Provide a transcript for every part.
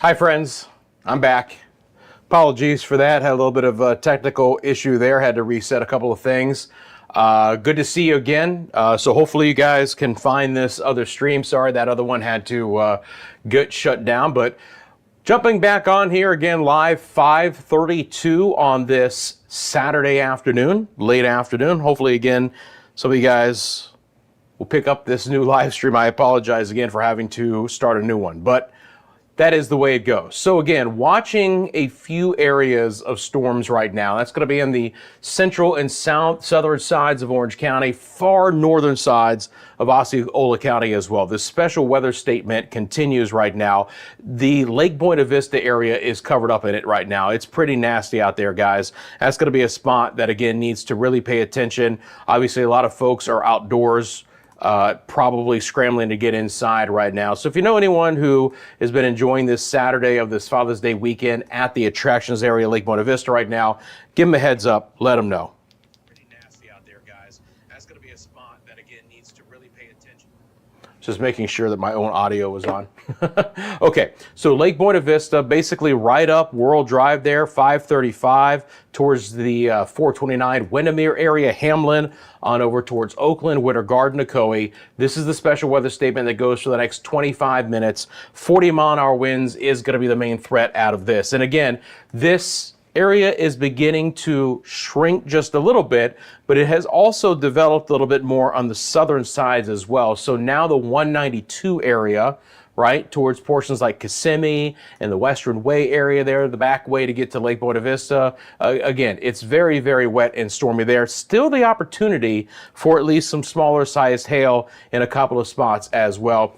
Hi friends, I'm back. Apologies for that, had a little bit of a technical issue there, had to reset a couple of things. Good to see you again. So hopefully you guys can find this other stream. Sorry, that other one had to get shut down, but jumping back on here again live 5:32 on this Saturday afternoon, late afternoon. Hopefully again, some of you guys will pick up this new live stream. I apologize again for having to start a new one, but that is the way it goes. So again, watching a few areas of storms right now. That's going to be in the central and southern sides of Orange County, far northern sides of Osceola County as well. This special weather statement continues right now. The Lake Buena Vista area is covered up in it right now. It's pretty nasty out there, guys. That's going to be a spot that, again, needs to really pay attention. Obviously, a lot of folks are outdoors, probably scrambling to get inside right now. So if you know anyone who has been enjoying this Saturday of this Father's Day weekend at the attractions area, Lake Buena Vista right now, give them a heads up, let them know. Pretty nasty out there, guys. That's going to be a spot that, again, needs to really pay attention. Just making sure that my own audio was on. Okay, so Lake Buena Vista, basically right up World Drive there, 535 towards the 429 Windermere area, Hamlin, on over towards Oakland, Winter Garden, Ocoee. This is the special weather statement that goes for the next 25 minutes. 40-mile-an-hour winds is going to be the main threat out of this. And again, this area is beginning to shrink just a little bit, but it has also developed a little bit more on the southern sides as well. So now the 192 area, right, towards portions like Kissimmee and the Western Way area there, the back way to get to Lake Buena Vista. Again, it's very, very wet and stormy there. Still the opportunity for at least some smaller sized hail in a couple of spots as well.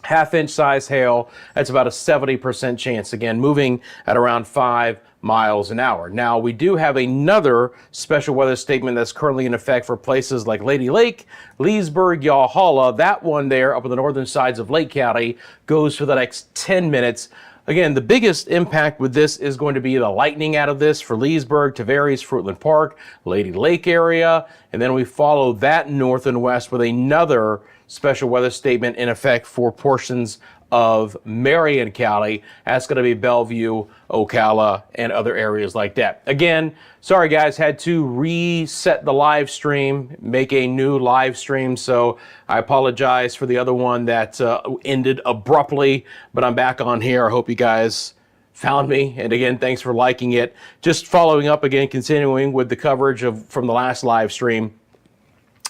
Half-inch size hail, that's about a 70% chance, again, moving at around 5 miles an hour. Now, we do have another special weather statement that's currently in effect for places like Lady Lake, Leesburg, Yawhalla. That one there up on the northern sides of Lake County goes for the next 10 minutes. Again, the biggest impact with this is going to be the lightning out of this for Leesburg, Tavares, Fruitland Park, Lady Lake area. And then we follow that north and west with another special weather statement in effect for portions of Marion County. That's going to be Bellevue, Ocala, and other areas like that. Again, sorry guys, had to reset the live stream, make a new live stream. So I apologize for the other one that ended abruptly, but I'm back on here. I hope you guys found me. And again, thanks for liking it. Just following up again, continuing with the coverage from the last live stream.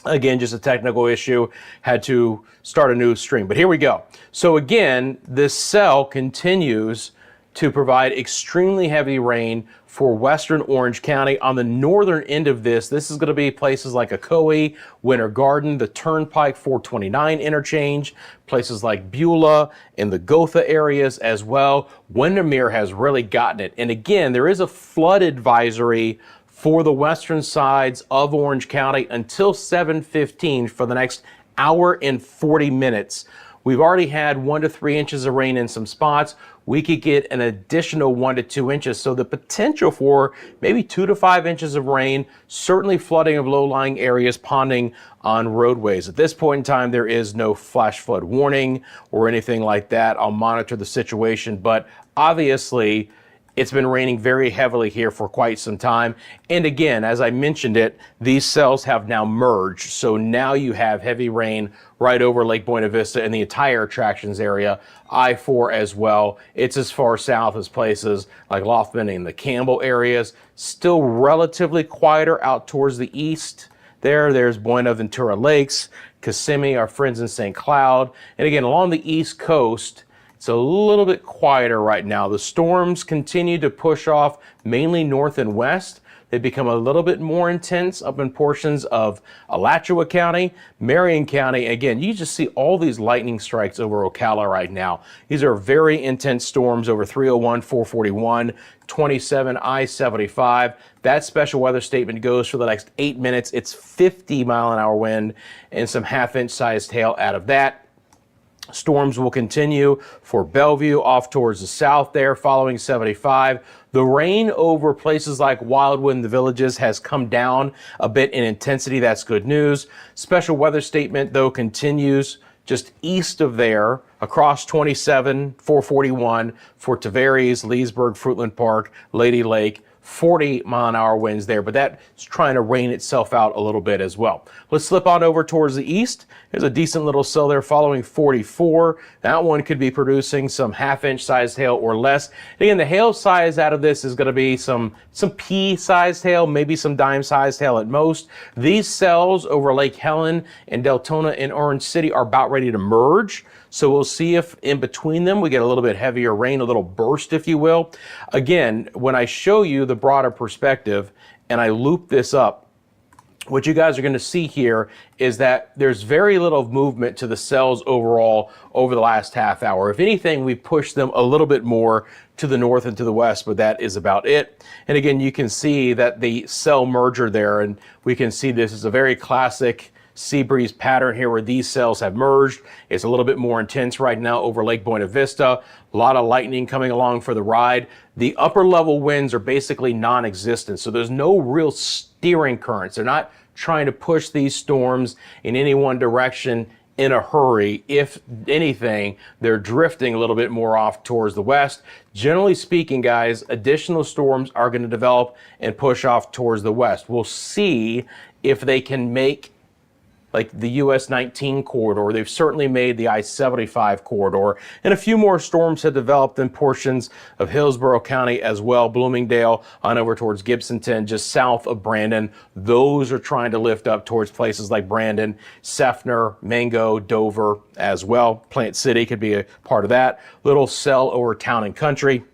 Again, just a technical issue, had to start a new stream, but here we go. So again, this cell continues to provide extremely heavy rain for western Orange County. On the northern end of this is going to be places like Ocoee, Winter Garden, the Turnpike 429 interchange, places like Beulah and the Gotha areas as well. Windermere has really gotten it. And again, there is a flood advisory for the western sides of Orange County until 7:15 for the next hour and 40 minutes. We've already had 1 to 3 inches of rain in some spots. We could get an additional 1 to 2 inches. So the potential for maybe 2 to 5 inches of rain, certainly flooding of low-lying areas, ponding on roadways. At this point in time, there is no flash flood warning or anything like that. I'll monitor the situation, but obviously, it's been raining very heavily here for quite some time. And again, as I mentioned it, these cells have now merged. So now you have heavy rain right over Lake Buena Vista and the entire attractions area, I-4 as well. It's as far south as places like Loftman and the Campbell areas. Still relatively quieter out towards the east. There's Buenaventura Lakes, Kissimmee, our friends in St. Cloud. And again, along the east coast, it's a little bit quieter right now. The storms continue to push off mainly north and west. They become a little bit more intense up in portions of Alachua County, Marion County. Again, you just see all these lightning strikes over Ocala right now. These are very intense storms over 301, 441, 27, I-75. That special weather statement goes for the next 8 minutes. It's 50-mile-an-hour wind and some half-inch sized hail out of that. Storms will continue for Bellevue off towards the south there following 75. The rain over places like Wildwood and the Villages has come down a bit in intensity. That's good news. Special weather statement, though, continues just east of there across 27, 441 for Tavares, Leesburg, Fruitland Park, Lady Lake, 40-mile-an-hour winds there, but that's trying to rain itself out a little bit as well. Let's slip on over towards the east. There's a decent little cell there following 44. That one could be producing some half-inch sized hail or less. Again, the hail size out of this is going to be some pea-sized hail, maybe some dime-sized hail at most. These cells over Lake Helen and Deltona and Orange City are about ready to merge. So we'll see if in between them we get a little bit heavier rain, a little burst, if you will. Again, when I show you the broader perspective and I loop this up, what you guys are going to see here is that there's very little movement to the cells overall over the last half hour. If anything, we push them a little bit more to the north and to the west, but that is about it. And again, you can see that the cell merger there, and we can see this is a very classic sea breeze pattern here where these cells have merged. It's a little bit more intense right now over Lake Buena Vista. A lot of lightning coming along for the ride. The upper level winds are basically non-existent, so there's no real steering currents. They're not trying to push these storms in any one direction in a hurry. If anything, they're drifting a little bit more off towards the west. Generally speaking, guys, additional storms are going to develop and push off towards the west. We'll see if they can make like the US 19 corridor. They've certainly made the I-75 corridor, and a few more storms have developed in portions of Hillsborough County as well, Bloomingdale on over towards Gibsonton, just south of Brandon. Those are trying to lift up towards places like Brandon, Seffner, Mango, Dover as well. Plant City could be a part of that. Little cell over Town and Country.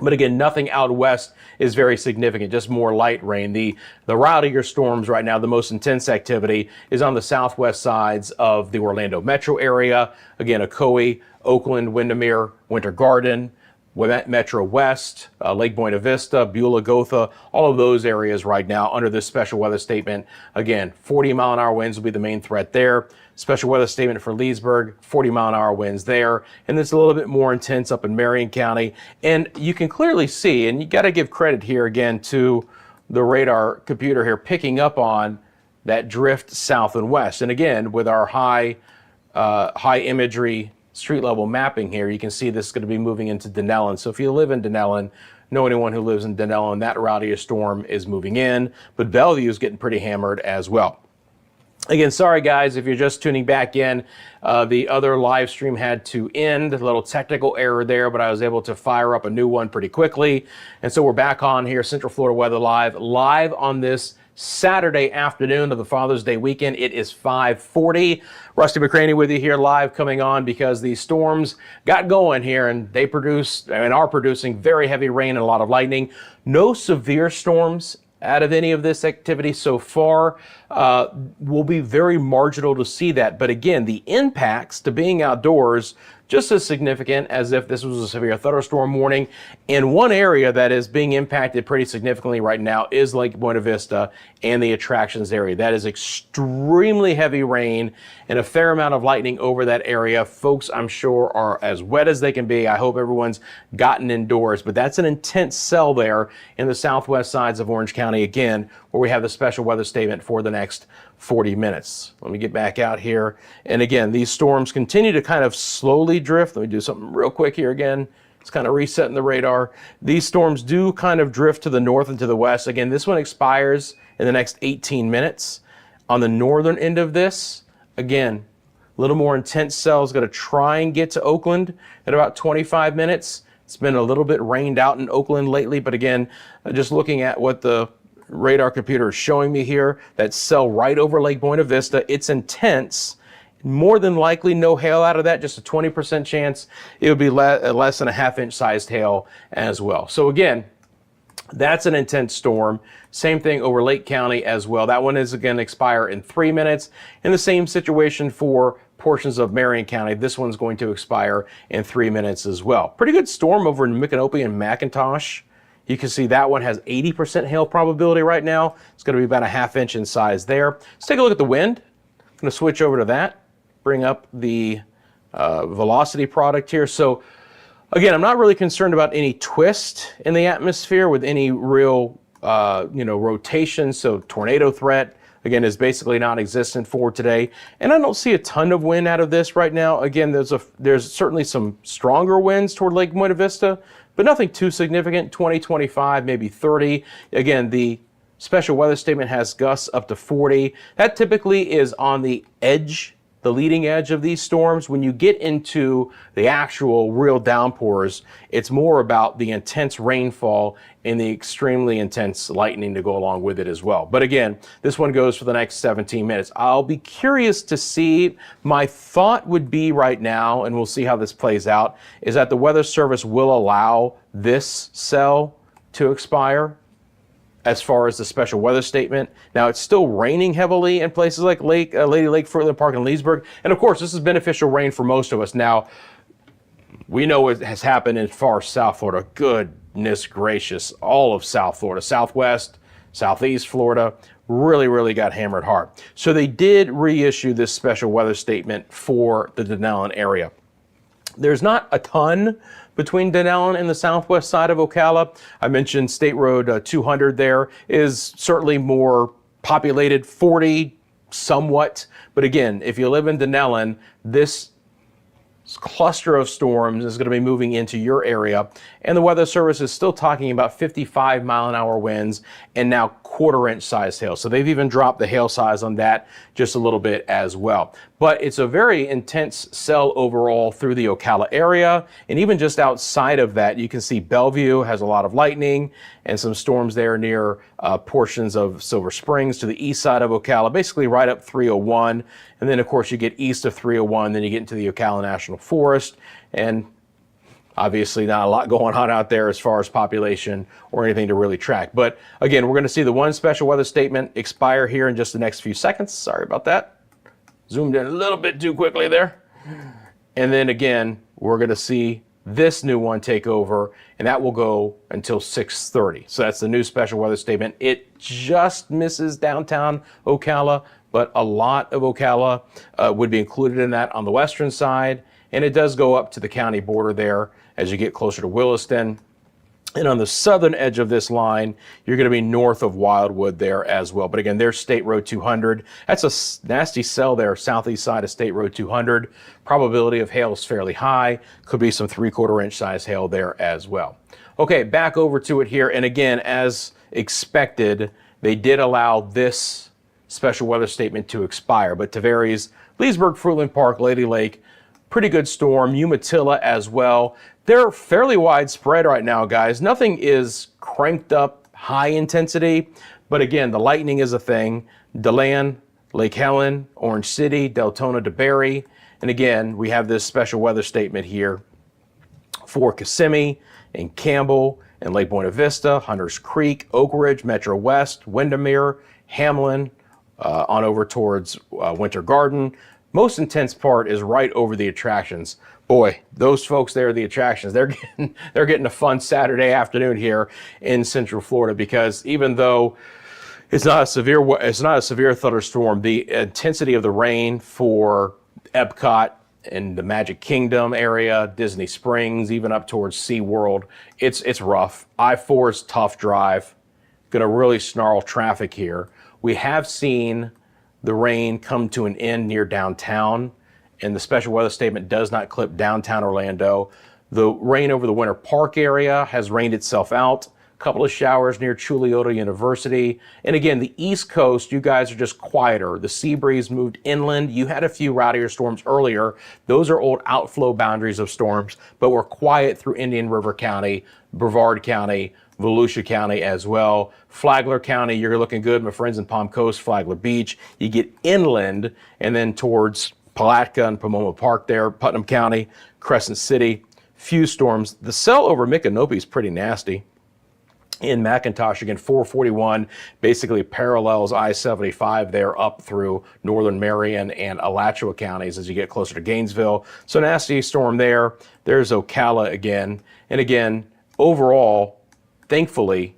But again, nothing out west is very significant, just more light rain. The rowdier storms right now, the most intense activity is on the southwest sides of the Orlando metro area. Again, Ocoee, Oakland, Windermere, Winter Garden, Metro West, Lake Buena Vista, Beulah, Gotha, all of those areas right now under this special weather statement. Again, 40-mile-an-hour winds will be the main threat there. Special weather statement for Leesburg, 40-mile-an-hour winds there. And it's a little bit more intense up in Marion County. And you can clearly see, and you got to give credit here again to the radar computer here picking up on that drift south and west. And again, with our high imagery street level mapping here, you can see this is going to be moving into Denellen. So if you live in Denellen, know anyone who lives in Denellen, that rowdiest storm is moving in, but Bellevue is getting pretty hammered as well. Again, sorry guys, if you're just tuning back in, the other live stream had to end, a little technical error there, but I was able to fire up a new one pretty quickly. And so we're back on here, Central Florida Weather live on this Saturday afternoon of the Father's Day weekend. It is 5:40. Rusty McCranie with you here live, coming on because these storms got going here and they are producing very heavy rain and a lot of lightning. No severe storms out of any of this activity so far. Will be very marginal to see that. But again, the impacts to being outdoors just as significant as if this was a severe thunderstorm warning. And one area that is being impacted pretty significantly right now is Lake Buena Vista and the attractions area. That is extremely heavy rain and a fair amount of lightning over that area. Folks, I'm sure, are as wet as they can be. I hope everyone's gotten indoors, but that's an intense cell there in the southwest sides of Orange County again, where we have the special weather statement for the next 40 minutes. Let me get back out here. And again, these storms continue to kind of slowly drift. Let me do something real quick here again. It's kind of resetting the radar. These storms do kind of drift to the north and to the west. Again, this one expires in the next 18 minutes. On the northern end of this, again, a little more intense cell is going to try and get to Oakland in about 25 minutes. It's been a little bit rained out in Oakland lately, but again, just looking at what the radar computer is showing me here, that cell right over Lake Buena Vista, it's intense. More than likely no hail out of that, just a 20% chance it would be less than a half-inch sized hail as well. So again, that's an intense storm. Same thing over Lake County as well. That one is going to expire in 3 minutes. And the same situation for portions of Marion County. This one's going to expire in 3 minutes as well. Pretty good storm over in Micanopy and McIntosh. You can see that one has 80% hail probability right now. It's going to be about a half-inch in size there. Let's take a look at the wind. I'm going to switch over to that, bring up the velocity product here. So again, I'm not really concerned about any twist in the atmosphere with any real rotation, so tornado threat, again, is basically non-existent for today. And I don't see a ton of wind out of this right now. Again, there's certainly some stronger winds toward Lake Buena Vista, but nothing too significant. 20, 25, maybe 30. Again, the special weather statement has gusts up to 40. That typically is on the edge, the leading edge of these storms. When you get into the actual real downpours, it's more about the intense rainfall and the extremely intense lightning to go along with it as well. But again, this one goes for the next 17 minutes. I'll be curious to see. My thought would be right now, and we'll see how this plays out, is that the Weather Service will allow this cell to expire as far as the special weather statement. Now, it's still raining heavily in places like Lady Lake, Fruitland Park, and Leesburg. And of course, this is beneficial rain for most of us. Now, we know what has happened in far South Florida. Goodness gracious, all of South Florida, Southwest, Southeast Florida, really got hammered hard. So they did reissue this special weather statement for the Denellen area. There's not a ton between Denellen and the southwest side of Ocala. I mentioned State Road 200 there is certainly more populated, 40 somewhat. But again, if you live in Denellen, this cluster of storms is going to be moving into your area. And the Weather Service is still talking about 55-mile-an-hour winds and now quarter-inch size hail. So they've even dropped the hail size on that just a little bit as well. But it's a very intense cell overall through the Ocala area. And even just outside of that, you can see Bellevue has a lot of lightning and some storms there near portions of Silver Springs to the east side of Ocala, basically right up 301. And then, of course, you get east of 301, then you get into the Ocala National Forest. And obviously not a lot going on out there as far as population or anything to really track. But again, we're going to see the one special weather statement expire here in just the next few seconds. Sorry about that. Zoomed in a little bit too quickly there. And then again, we're going to see this new one take over, and that will go until 6:30. So that's the new special weather statement. It just misses downtown Ocala, but a lot of Ocala would be included in that on the western side. And it does go up to the county border there as you get closer to Williston. And on the southern edge of this line, you're going to be north of Wildwood there as well. But again, there's State Road 200. That's a nasty cell there, southeast side of State Road 200. Probability of hail is fairly high. Could be some 3/4-inch size hail there as well. Okay, back over to it here. And again, as expected, they did allow this special weather statement to expire. But Tavares, Leesburg, Fruitland Park, Lady Lake, pretty good storm. Umatilla as well. They're fairly widespread right now, guys. Nothing is cranked up high intensity, but again, the lightning is a thing. DeLand, Lake Helen, Orange City, Deltona, DeBary. And again, we have this special weather statement here for Kissimmee and Campbell and Lake Buena Vista, Hunters Creek, Oak Ridge, Metro West, Windermere, Hamlin, on over towards Winter Garden. Most intense part is right over the attractions. Boy, those folks there, the attractions, they're getting a fun Saturday afternoon here in Central Florida, because even though it's not a severe thunderstorm, the intensity of the rain for Epcot and the Magic Kingdom area, Disney Springs, even up towards SeaWorld, it's rough. I-4 is tough drive. Going to really snarl traffic here. We have seen the rain come to an end near downtown, and the special weather statement does not clip downtown Orlando. The rain over the Winter Park area has rained itself out. A couple of showers near Chuliota University. And again, the East Coast, you guys are just quieter. The sea breeze moved inland. You had a few rowdier storms earlier. Those are old outflow boundaries of storms, but we're quiet through Indian River County, Brevard County, Volusia County as well. Flagler County, you're looking good, my friends in Palm Coast, Flagler Beach. You get inland and then towards Palatka and Pomona Park there, Putnam County, Crescent City, few storms. The cell over Micanopy is pretty nasty. In McIntosh, again, 441 basically parallels I-75 there up through northern Marion and Alachua counties as you get closer to Gainesville. So nasty storm there. There's Ocala again. And again, overall, thankfully,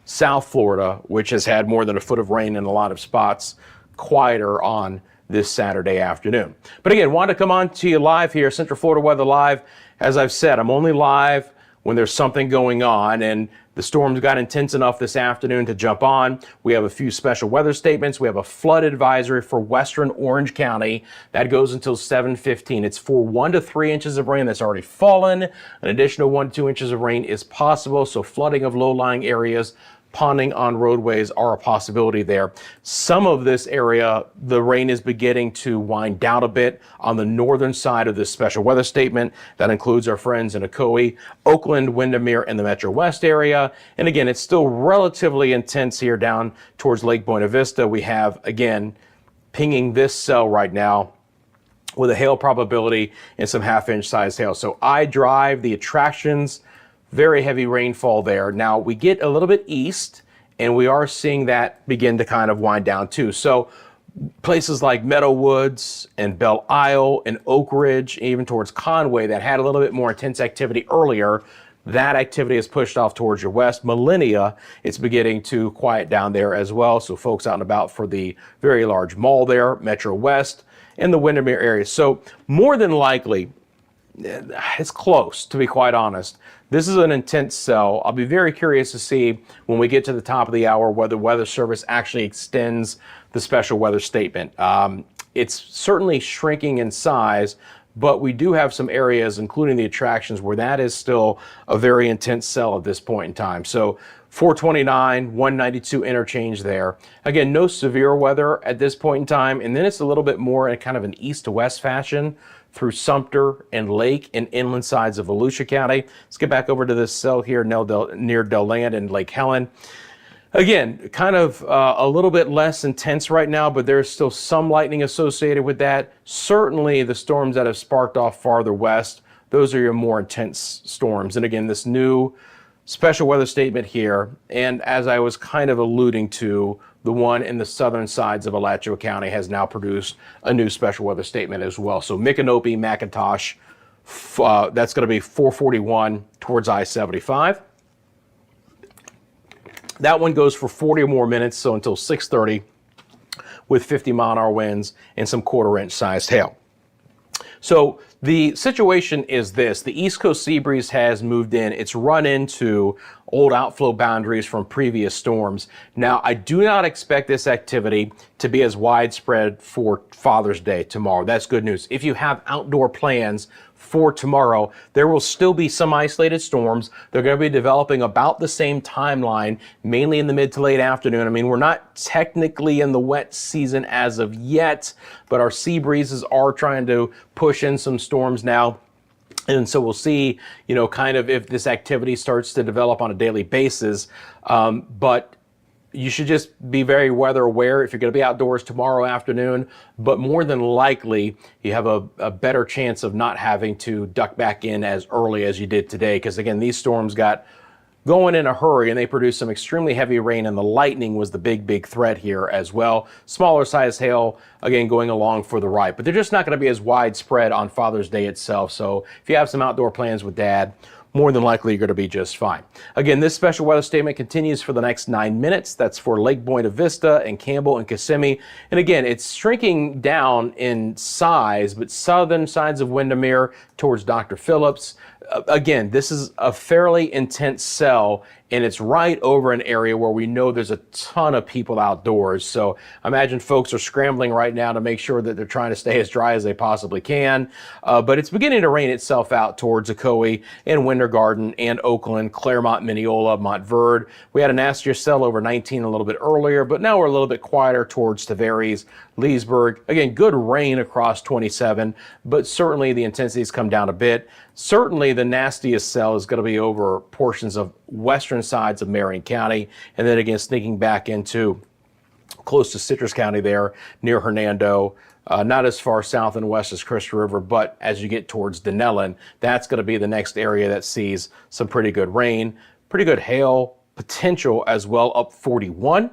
South Florida, which has had more than a foot of rain in a lot of spots, quieter on this Saturday afternoon. But again, wanted to come on to you live here, Central Florida Weather Live. As I've said, I'm only live when there's something going on, and The storms got intense enough this afternoon to jump on. We have a few special weather statements. We have a flood advisory for western Orange County. That goes until 7:15. It's for 1 to 3 inches of rain that's already fallen. An additional 1 to 2 inches of rain is possible, so flooding of low-lying areas, ponding on roadways are a possibility there. Some of this area, the rain is beginning to wind down a bit on the northern side of this special weather statement. That includes our friends in Ocoee, Oakland, Windermere, and the Metro West area. And again, it's still relatively intense here down towards Lake Buena Vista. We have, again, pinging this cell right now with a hail probability and some half-inch sized hail. So I drive the attractions. Very heavy rainfall there. Now we get a little bit east and we are seeing that begin to kind of wind down too. So places like Meadow Woods and Belle Isle and Oak Ridge, even towards Conway, that had a little bit more intense activity earlier, that activity is pushed off towards your west. Millennia, it's beginning to quiet down there as well. So folks out and about for the very large mall there, Metro West and the Windermere area. So more than likely, it's close, to be quite honest. This is an intense cell. I'll be very curious to see when we get to the top of the hour whether Weather Service actually extends the special weather statement. It's certainly shrinking in size, but we do have some areas, including the attractions, where that is still a very intense cell at this point in time. So 429, 192 interchange there. Again, no severe weather at this point in time, and then it's a little bit more in kind of an east to west fashion through Sumter and Lake and inland sides of Volusia County. Let's get back over to this cell here near Deland and Lake Helen. Again, kind of a little bit less intense right now, but there's still some lightning associated with that. Certainly the storms that have sparked off farther west, those are your more intense storms. And again, this new special weather statement here, and as I was kind of alluding to, the one in the southern sides of Alachua County has now produced a new special weather statement as well. So Micanopy, McIntosh, that's going to be 441 towards I-75. That one goes for 40 more minutes, so until 6:30 with 50-mile-an-hour winds and some quarter-inch sized hail. So the situation is this: the East Coast sea breeze has moved in. It's run into old outflow boundaries from previous storms. Now, I do not expect this activity to be as widespread for Father's Day tomorrow. That's good news. If you have outdoor plans for tomorrow, there will still be some isolated storms. They're going to be developing about the same timeline, mainly in the mid to late afternoon. I mean, we're not technically in the wet season as of yet, but our sea breezes are trying to push in some storms now. And so we'll see, kind of if this activity starts to develop on a daily basis. But you should just be very weather aware if you're going to be outdoors tomorrow afternoon. But more than likely, you have a better chance of not having to duck back in as early as you did today. Because again, these storms got going in a hurry and they produced some extremely heavy rain, and the lightning was the big threat here as well. Smaller size hail, again, going along for the ride, but they're just not going to be as widespread on Father's Day itself. So if you have some outdoor plans with Dad, more than likely you're going to be just fine. Again, this special weather statement continues for the next 9 minutes. That's for Lake Buena Vista and Campbell and Kissimmee. And again, it's shrinking down in size, but southern sides of Windermere towards Dr. Phillips. Again, this is a fairly intense cell, and it's right over an area where we know there's a ton of people outdoors. So I imagine folks are scrambling right now to make sure that they're trying to stay as dry as they possibly can. But it's beginning to rain itself out towards Ocoee and Winter Garden and Oakland, Claremont, Mineola, Montverde. We had a nastier cell over 19 a little bit earlier, but now we're a little bit quieter towards Tavares, Leesburg. Again, good rain across 27, but certainly the intensities come down a bit. Certainly the nastiest cell is going to be over portions of western sides of Marion County, and then again sneaking back into close to Citrus County there near Hernando. Not as far south and west as Crystal River, but as you get towards Denellen, that's going to be the next area that sees some pretty good rain, pretty good hail potential as well, up 41.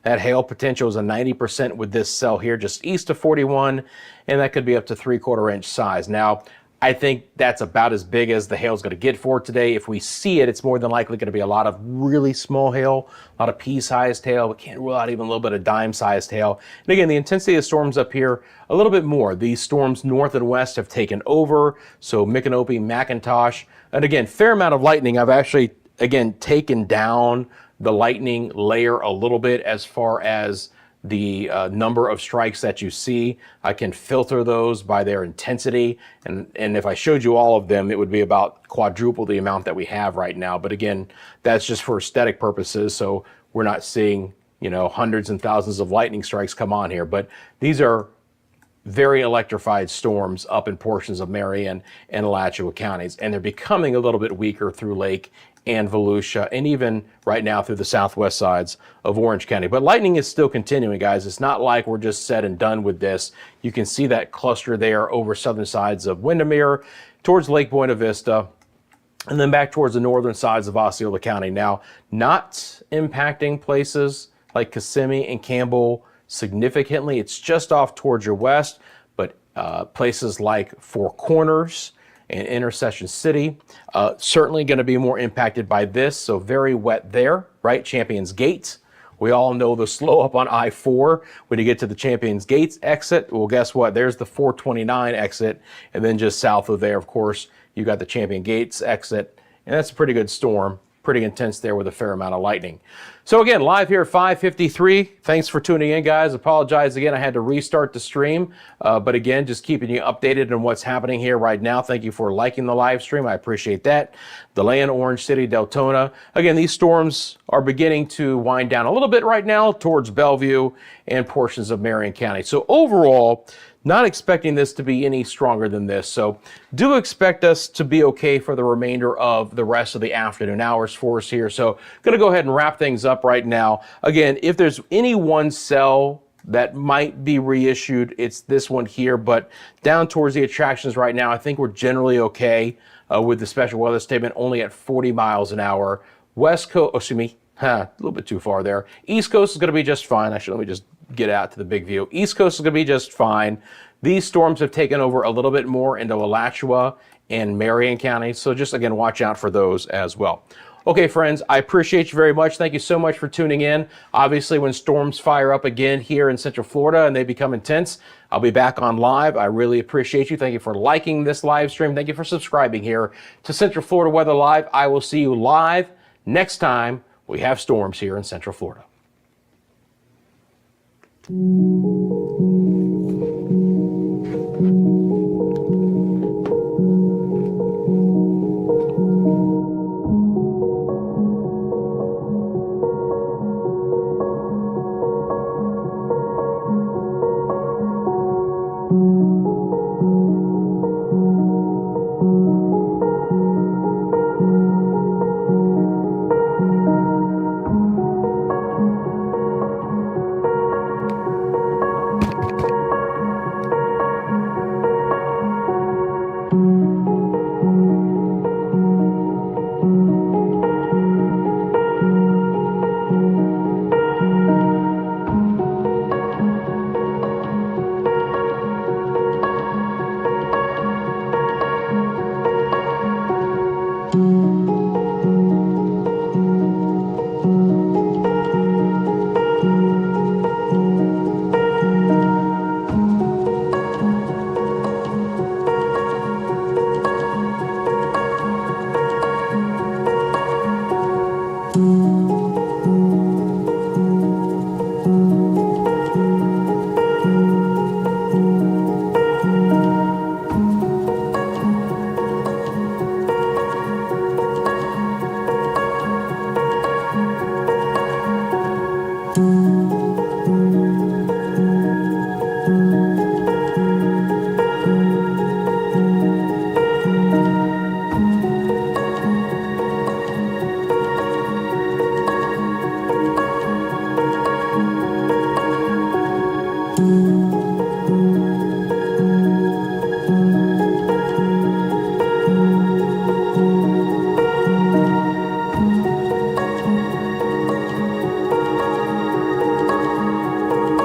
That hail potential is a 90% with this cell here just east of 41, and that could be up to 3/4 inch size. Now, I think that's about as big as the hail is going to get for today. If we see it, it's more than likely going to be a lot of really small hail, a lot of pea-sized hail. We can't rule out even a little bit of dime-sized hail. And again, the intensity of storms up here, a little bit more. These storms north and west have taken over. So Micanopy, McIntosh, and again, fair amount of lightning. I've actually again, taken down the lightning layer a little bit as far as the number of strikes that you see. I can filter those by their intensity. And if I showed you all of them, it would be about quadruple the amount that we have right now. But again, that's just for aesthetic purposes. So we're not seeing, you know, hundreds and thousands of lightning strikes come on here. But these are very electrified storms up in portions of Marion and Alachua counties. And they're becoming a little bit weaker through Lake and Volusia, and even right now through the southwest sides of Orange County. But lightning is still continuing, guys. It's not like we're just said and done with this. You can see that cluster there over southern sides of Windermere, towards Lake Buena Vista, and then back towards the northern sides of Osceola County. Now, not impacting places like Kissimmee and Campbell significantly. It's just off towards your west, but places like Four Corners and Intercession City, certainly going to be more impacted by this. So very wet there, right? Champions Gate. We all know the slow up on I-4 when you get to the Champions Gates exit. Well, guess what? There's the 429 exit. And then just south of there, of course, you got the Champion Gates exit. And that's a pretty good storm. Pretty intense there with a fair amount of lightning. So again, live here at 5:53. Thanks for tuning in, guys. Apologize again, I had to restart the stream. But again, just keeping you updated on what's happening here right now. Thank you for liking the live stream. I appreciate that. DeLand, Orange City, Deltona. Again, these storms are beginning to wind down a little bit right now towards Bellevue and portions of Marion County. So overall, not expecting this to be any stronger than this. So do expect us to be okay for the remainder of the rest of the afternoon hours for us here. So going to go ahead and wrap things up right now. Again, if there's any one cell that might be reissued, it's this one here. But down towards the attractions right now, I think we're generally okay with the special weather statement only at 40 miles an hour. West Coast, oh, excuse me, a little bit too far there. East Coast is going to be just fine. Actually, let me just get out to the big view. East Coast is going to be just fine. These storms have taken over a little bit more into Alachua and Marion County. So just, again, watch out for those as well. Okay, friends, I appreciate you very much. Thank you so much for tuning in. Obviously, when storms fire up again here in Central Florida and they become intense, I'll be back on live. I really appreciate you. Thank you for liking this live stream. Thank you for subscribing here to Central Florida Weather Live. I will see you live next time we have storms here in Central Florida.